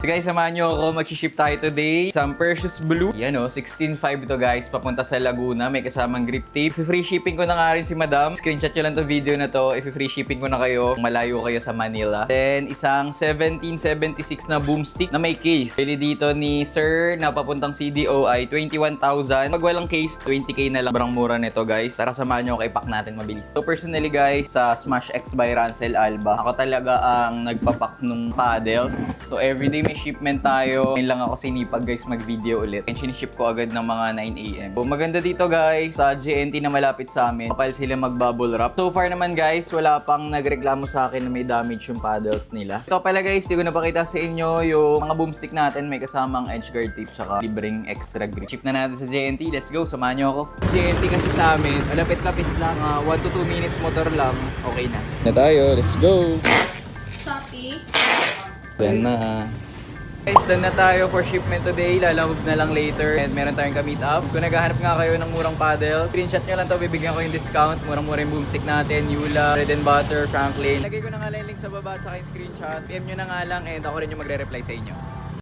So guys, samahan nyo ako. Mag-ship tayo today. Some Perseus Blue. Yan o, 16.5 ito guys. Papunta sa Laguna. May kasamang grip tape. Free shipping ko na nga rin si Madam. Screenshot nyo lang to video na to. Free shipping ko na kayo. Malayo kayo sa Manila. Then, isang 1776 na boomstick na may case. Bili dito ni Sir na papuntang CDO ay 21,000. Pag walang case, 20k na lang. Sobrang mura nito guys. Tara, samahan nyo ako ipack natin mabilis. So personally guys, sa Smash X by Rancel Alba, ako talaga ang nagpapak nung paddles. So everyday may shipment tayo. Ngayon lang ako sinipag guys mag-video ulit. And siniship ko agad ng mga 9 AM. So maganda dito guys, sa JNT na malapit sa amin, kapal sila mag-bubble wrap. So far naman guys, wala pang nagreklamo sa akin na may damage yung paddles nila. Ito pala guys, hindi ko napakita sa inyo yung mga boomstick natin. May kasamang edge guard tape tsaka libreng extra grip. Ship na natin sa JNT. Let's go, samahan nyo ako. JNT kasi sa amin, malapit-lapit lang. 1 to 2 minutes motor lang. Okay na. Na tayo, let's go! Shopee. Yan na. Guys, done na tayo for shipment today. Lalamove na lang later. And meron tayong ka-meet up. Kung naghahanap nga kayo ng murang paddle, screenshot nyo lang to, bibigyan ko yung discount. Murang-mura yung boomstick natin. Yula, Bread and Butter, Franklin. Lagay ko na nga lang yung link sa baba at saka yung screenshot. PM nyo na nga lang and ako rin yung magre-reply sa inyo.